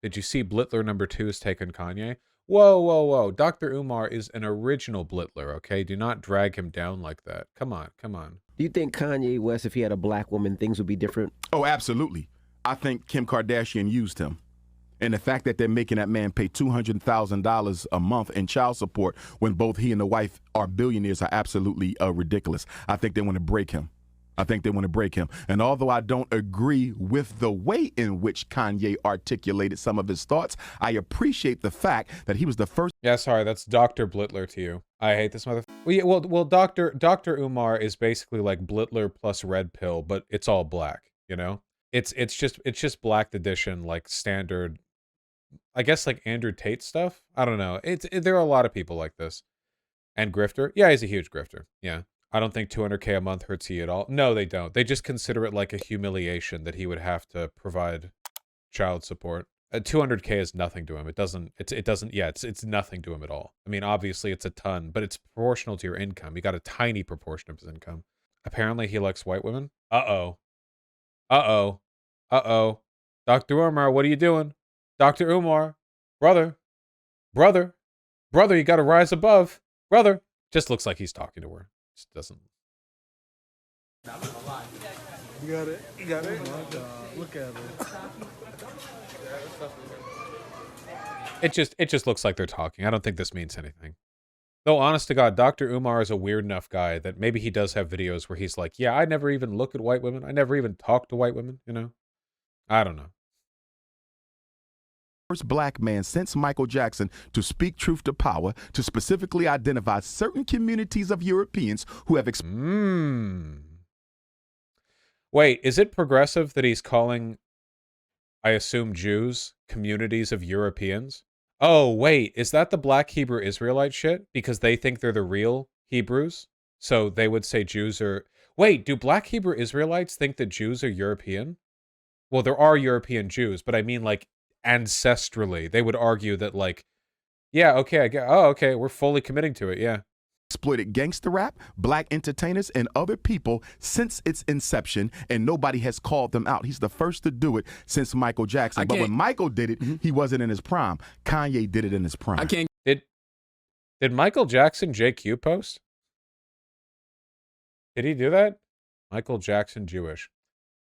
Did you see Blittler #2's take on Kanye? Whoa, whoa, whoa. Dr. Umar is an original Blittler, okay? Do not drag him down like that. Come on, come on. Do you think Kanye West, if he had a black woman, things would be different? Oh, absolutely. I think Kim Kardashian used him. And the fact that they're making that man pay $200,000 a month in child support when both he and the wife are billionaires are absolutely ridiculous. I think they want to break him. And although I don't agree with the way in which Kanye articulated some of his thoughts, I appreciate the fact that he was the first. Yeah, sorry, that's Dr. Blittler to you. I hate this mother. Well, Dr. Umar is basically like Blittler plus Red Pill, but it's all black, you know? It's just black edition, like standard, I guess like Andrew Tate stuff. I don't know. There are a lot of people like this. And grifter. Yeah, he's a huge grifter. Yeah. I don't think 200K a month hurts he at all. No, they don't. They just consider it like a humiliation that he would have to provide child support. 200K is nothing to him. It doesn't, it's nothing to him at all. I mean, obviously it's a ton, but it's proportional to your income. You got a tiny proportion of his income. Apparently he likes white women. Uh-oh. Uh-oh. Uh-oh. Dr. Umar, what are you doing? Dr. Umar, brother, you got to rise above, brother. Just looks like he's talking to her. Just doesn't. You got it. You got it. Oh my God. Look at it. It just looks like they're talking. I don't think this means anything. Though, honest to God, Dr. Umar is a weird enough guy that maybe he does have videos where he's like, yeah, I never even look at white women. I never even talk to white women, you know? I don't know. First black man since Michael Jackson to speak truth to power, to specifically identify certain communities of Europeans who have Wait, is it progressive that he's calling, I assume, Jews communities of Europeans? Oh, wait, is that the black Hebrew Israelite shit? Because they think they're the real Hebrews? So they would say Jews are... Wait, do black Hebrew Israelites think that Jews are European? Well, there are European Jews, but I mean, like, ancestrally. They would argue that, like, yeah, okay, I get... Oh, okay, we're fully committing to it, yeah. Exploited gangster rap, black entertainers, and other people since its inception, and nobody has called them out. He's the first to do it since Michael Jackson. But when Michael did it, he wasn't in his prime. Kanye did it in his prime. Did Michael Jackson JQ post? Did he do that? Michael Jackson Jewish.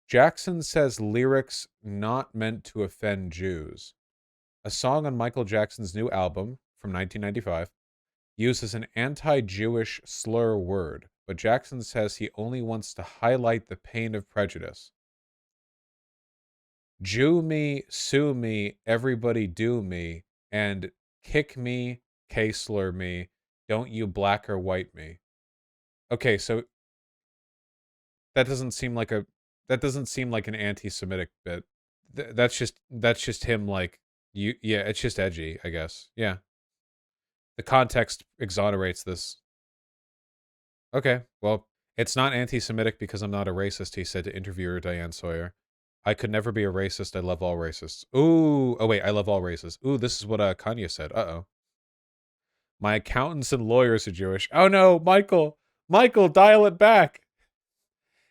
Jackson says lyrics not meant to offend Jews. A song on Michael Jackson's new album from 1995 uses an anti-Jewish slur word, but Jackson says he only wants to highlight the pain of prejudice. Jew me, sue me, everybody do me, and kick me, K-slur me, don't you black or white me. Okay, so that doesn't seem like an anti-Semitic bit. That's just him, like, yeah, it's just edgy, I guess. Yeah. The context exonerates this. Okay, well, it's not anti-Semitic because I'm not a racist, he said to interviewer Diane Sawyer. I could never be a racist. I love all racists. Ooh, oh wait, I love all racists. Ooh, this is what Kanye said. Uh-oh. My accountants and lawyers are Jewish. Oh no, Michael, dial it back.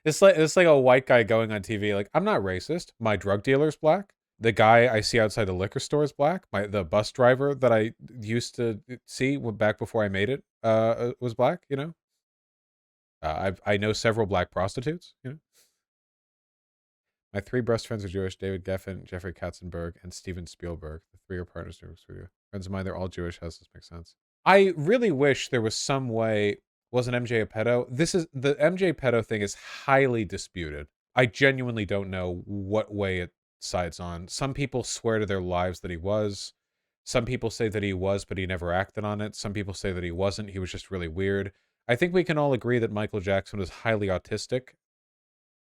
It's like a white guy going on TV like, I'm not racist. My drug dealer's black. The guy I see outside the liquor store is black. The bus driver that I used to see back before I made it was black, you know? I know several black prostitutes, you know? My 3 best friends are Jewish: David Geffen, Jeffrey Katzenberg, and Steven Spielberg. The 3 are partners in studio. Friends of mine, they're all Jewish. How does this make sense? I really wish there was some way... Wasn't MJ a pedo? The MJ pedo thing is highly disputed. I genuinely don't know what way it sides on. Some people swear to their lives that he was. Some people say that he was, but he never acted on it. Some people say that he wasn't. He was just really weird. I think we can all agree that Michael Jackson was highly autistic.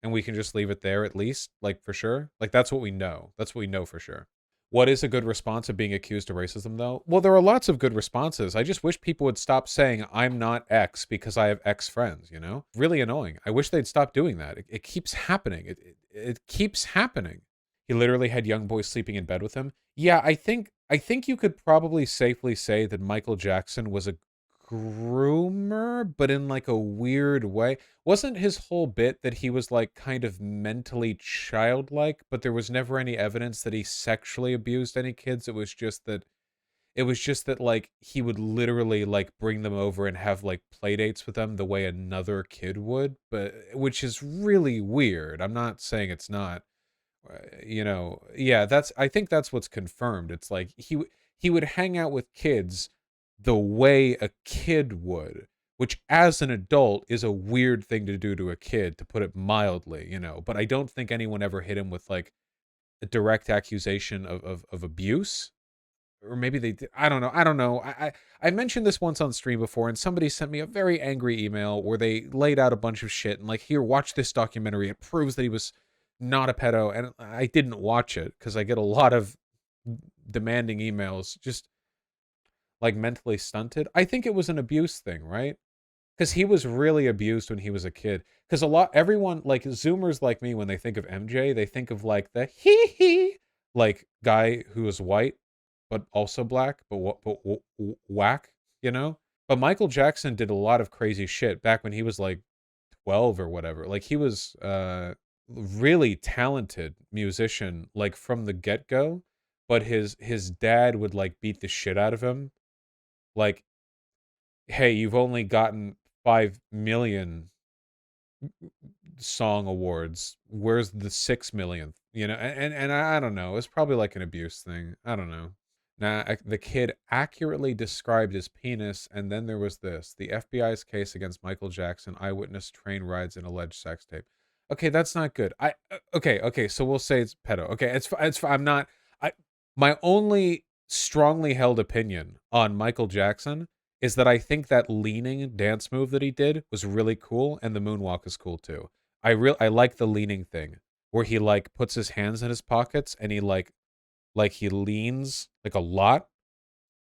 And we can just leave it there, at least, like, for sure. Like, that's what we know. That's what we know for sure. What is a good response of being accused of racism, though? Well, there are lots of good responses. I just wish people would stop saying, I'm not X because I have X friends, you know? Really annoying. I wish they'd stop doing that. It keeps happening. It keeps happening. He literally had young boys sleeping in bed with him. Yeah, I think you could probably safely say that Michael Jackson was a groomer, but in like a weird way. Wasn't his whole bit that he was like kind of mentally childlike, but there was never any evidence that he sexually abused any kids? It was just that like he would literally like bring them over and have like play dates with them the way another kid would, but which is really weird. I'm not saying it's not. Yeah, I think that's what's confirmed. It's like he would hang out with kids the way a kid would, which as an adult is a weird thing to do to a kid, to put it mildly. But I don't think anyone ever hit him with like a direct accusation of abuse. Or maybe they did. I don't know. I mentioned this once on stream before, and somebody sent me a very angry email where they laid out a bunch of shit and like, here, watch this documentary. It proves that he was not a pedo. And I didn't watch it because I get a lot of demanding emails, just like mentally stunted. I think it was an abuse thing, right? Because he was really abused when he was a kid. Because everyone, like Zoomers like me, when they think of MJ, they think of like the hee hee, like guy who is white but also black, but whack, you know? But Michael Jackson did a lot of crazy shit back when he was like 12 or whatever. Like he was really talented musician, like from the get-go, but his dad would like beat the shit out of him. Like, hey, you've only gotten 5 million song awards. Where's the 6 millionth? And I don't know. It's probably like an abuse thing. I don't know. Now, the kid accurately described his penis, and then there was this: the FBI's case against Michael Jackson, eyewitness train rides, and alleged sex tape. Okay, that's not good. Okay. So we'll say it's pedo. Okay, it's. I'm not. My only strongly held opinion on Michael Jackson is that I think that leaning dance move that he did was really cool, and the moonwalk is cool too. I like the leaning thing where he like puts his hands in his pockets and he like he leans like a lot,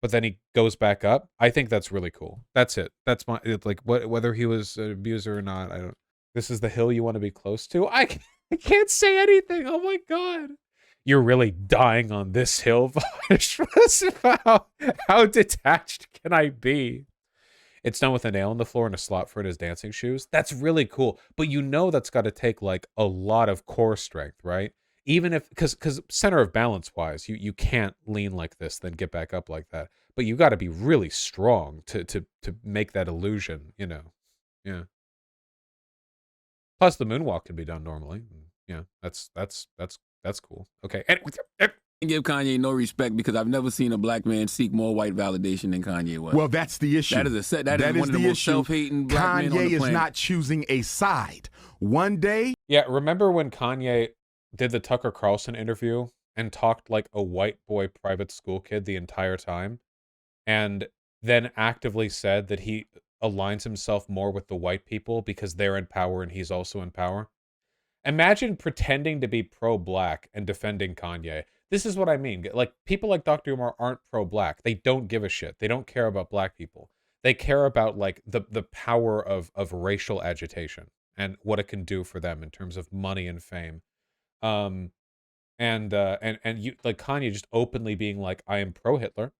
but then he goes back up. I think that's really cool. That's it. That's like whether he was an abuser or not. I don't. This is the hill you want to be close to. I can't say anything. Oh my god. You're really dying on this hill, Vash. How detached can I be? It's done with a nail in the floor and a slot for it as dancing shoes. That's really cool. But that's got to take like a lot of core strength, right? Even if, because center of balance wise, you can't lean like this, then get back up like that. But you got to be really strong to make that illusion, Yeah. Plus the moonwalk can be done normally. Yeah, that's cool. Okay. Give Kanye no respect because I've never seen a black man seek more white validation than Kanye was. Well, that's the issue. That is one of the most self-hating black men on the Kanye planet. is not choosing a side. One day, yeah. Remember when Kanye did the Tucker Carlson interview and talked like a white boy private school kid the entire time, and then actively said that he aligns himself more with the white people because they're in power and he's also in power? Imagine pretending to be pro-black and defending Kanye. This is what I mean. Like, people like Dr. Umar aren't pro-black. They don't give a shit. They don't care about black people. They care about like the power of racial agitation and what it can do for them in terms of money and fame. And you like Kanye just openly being like, I am pro-Hitler.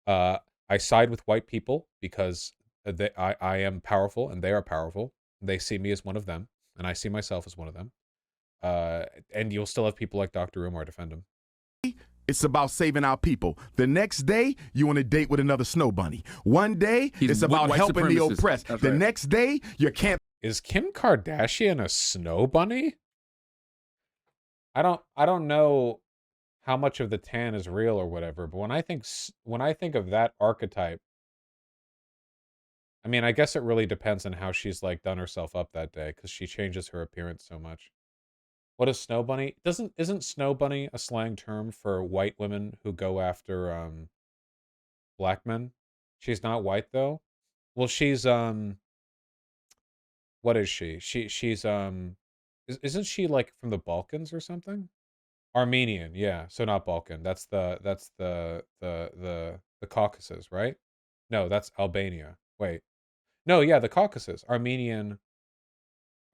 I side with white people because I am powerful and they are powerful. They see me as one of them, and I see myself as one of them. And you'll still have people like Dr. Umar defend him. it's about saving our people. The next day, you on a date with another snow bunny. One day, it's about helping the oppressed. The next day, you can't. Is Kim Kardashian a snow bunny? I don't know how much of the tan is real or whatever, but when I think of that archetype, I mean, I guess it really depends on how she's like done herself up that day, because she changes her appearance so much. What is snow bunny? Isn't snow bunny a slang term for white women who go after black men? She's not white though. Well, she's what is she? She's isn't she like from the Balkans or something? Armenian, yeah. So not Balkan. That's the Caucasus, right? No, that's Albania. Wait. No, yeah, the Caucasus. Armenia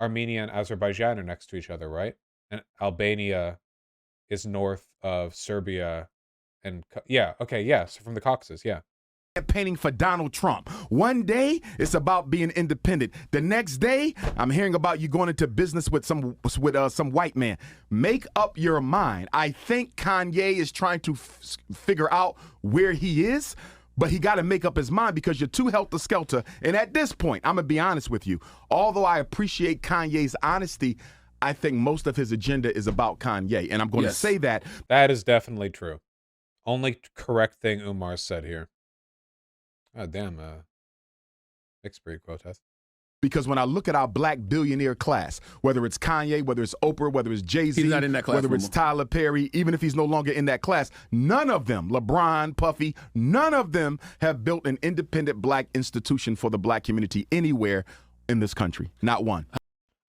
and Azerbaijan are next to each other, right? And Albania is north of Serbia and yeah, okay, yeah, so from the Caucasus, yeah. campaigning for Donald Trump. One day it's about being independent. The next day I'm hearing about you going into business with some white man. Make up your mind. I think Kanye is trying to figure out where he is, but he got to make up his mind because you're too helter-skelter. And at this point, I'm going to be honest with you. Although I appreciate Kanye's honesty, I think most of his agenda is about Kanye. And I'm going to say that. That is definitely true. Only correct thing Umar said here. Oh, damn. Mixed breed protest. Because when I look at our black billionaire class, whether it's Kanye, whether it's Oprah, whether it's Jay-Z, he's not in that class whether it's Tyler Perry, even if he's no longer in that class, none of them, LeBron, Puffy, none of them have built an independent black institution for the black community anywhere in this country. Not one.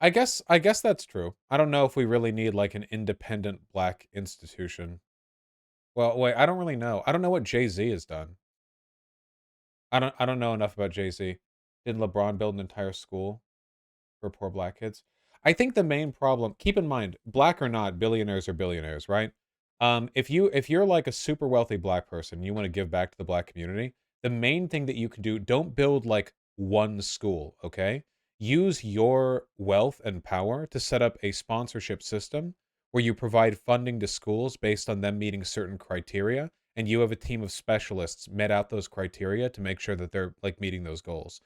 I guess that's true. I don't know if we really need like an independent black institution. Well, wait, I don't really know. I don't know what Jay-Z has done. I don't know enough about Jay-Z. Did LeBron build an entire school for poor black kids? I think the main problem, keep in mind, black or not, billionaires are billionaires, right? If you're like a super wealthy black person, and you want to give back to the black community, the main thing that you can do, don't build like one school, okay? Use your wealth and power to set up a sponsorship system where you provide funding to schools based on them meeting certain criteria, and you have a team of specialists met out those criteria to make sure that they're like meeting those goals.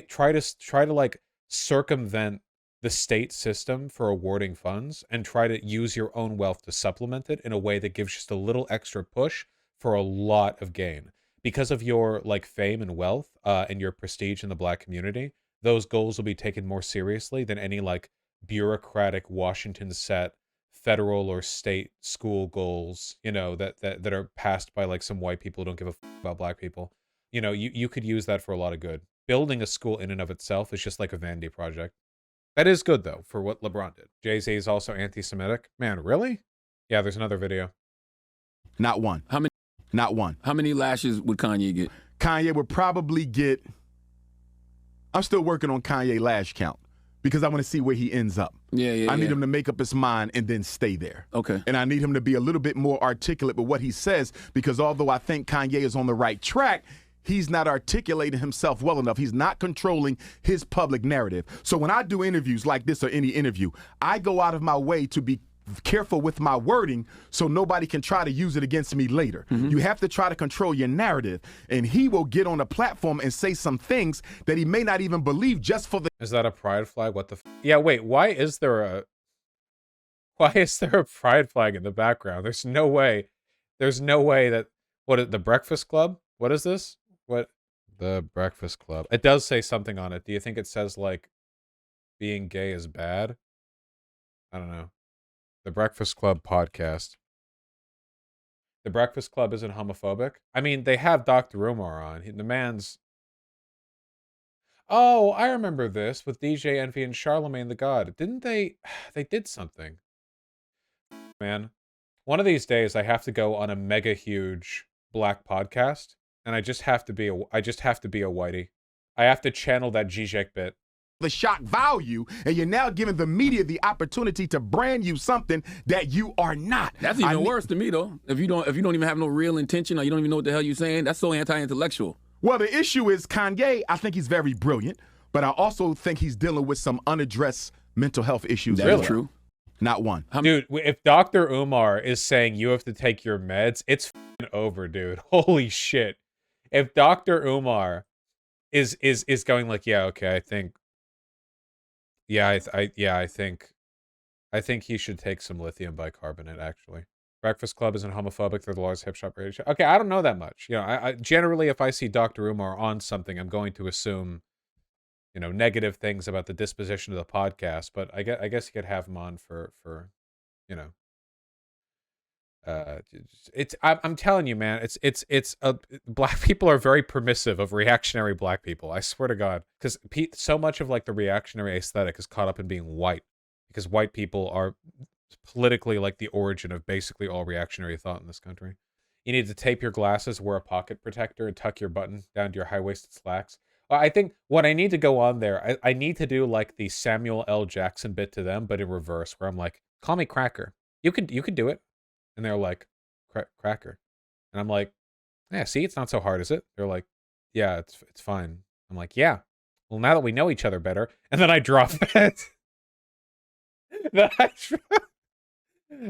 Try to like circumvent the state system for awarding funds and try to use your own wealth to supplement it in a way that gives just a little extra push for a lot of gain. Because of your like fame and wealth and your prestige in the black community, those goals will be taken more seriously than any like bureaucratic Washington set federal or state school goals, you know, that are passed by like some white people who don't give a f about black people. You know, you could use that for a lot of good. Building a school in and of itself is just like a vanity project. That is good though for what LeBron did. Jay-Z is also anti-Semitic. Man, really? Yeah, there's another video. Not one. How many? Not one. How many lashes would Kanye get? Kanye would probably get. I'm still working on Kanye lash count because I want to see where he ends up. I need him to make up his mind and then stay there. Okay. And I need him to be a little bit more articulate with what he says because although I think Kanye is on the right track, he's not articulating himself well enough. He's not controlling his public narrative. So when I do interviews like this or any interview, I go out of my way to be careful with my wording so nobody can try to use it against me later. You have to try to control your narrative. And he will get on a platform and say some things that he may not even believe just for the... Is that a pride flag? What the Yeah, wait, why is there a pride flag in the background? There's no way that... What, the Breakfast Club? What is this? What? The Breakfast Club. It does say something on it. Do you think it says, like, being gay is bad? I don't know. The Breakfast Club podcast. The Breakfast Club isn't homophobic? I mean, they have Dr. Umar on. The man's... Oh, I remember this with DJ Envy and Charlemagne the God. Didn't they... They did something. Man. One of these days, I have to go on a mega huge black podcast. And I just have to be a whitey. I have to channel that Zizek bit. The shock value, and you're now giving the media the opportunity to brand you something that you are not. That's even worse to me, though. If you don't even have no real intention, or you don't even know what the hell you're saying, that's so anti-intellectual. Well, the issue is Kanye. I think he's very brilliant, but I also think he's dealing with some unaddressed mental health issues. That's true. Not one. Dude, if Dr. Umar is saying you have to take your meds, it's over, dude. Holy shit. If Dr. Umar is going like, yeah, okay, I think he should take some lithium bicarbonate, actually. Breakfast Club isn't homophobic. They're the largest hip shop radio show. Okay, I don't know that much. You know, I generally, if I see Dr. Umar on something, I'm going to assume, you know, negative things about the disposition of the podcast. But I guess you could have him on for you know. I'm telling you, man, black people are very permissive of reactionary black people. I swear to God, because so much of like the reactionary aesthetic is caught up in being white, because white people are politically like the origin of basically all reactionary thought in this country. You need to tape your glasses, wear a pocket protector, and tuck your button down to your high-waisted slacks. I think what I need to go on there, I need to do like the Samuel L. Jackson bit to them, but in reverse, where I'm like, call me Cracker. You could do it. And they're like, Cracker. And I'm like, yeah, see, it's not so hard, is it? They're like, yeah, it's fine. I'm like, yeah. Well, now that we know each other better, and then I drop it. Then I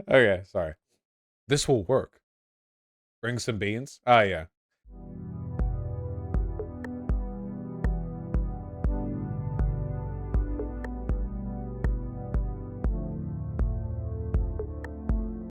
okay, sorry. This will work. Bring some beans. Oh yeah.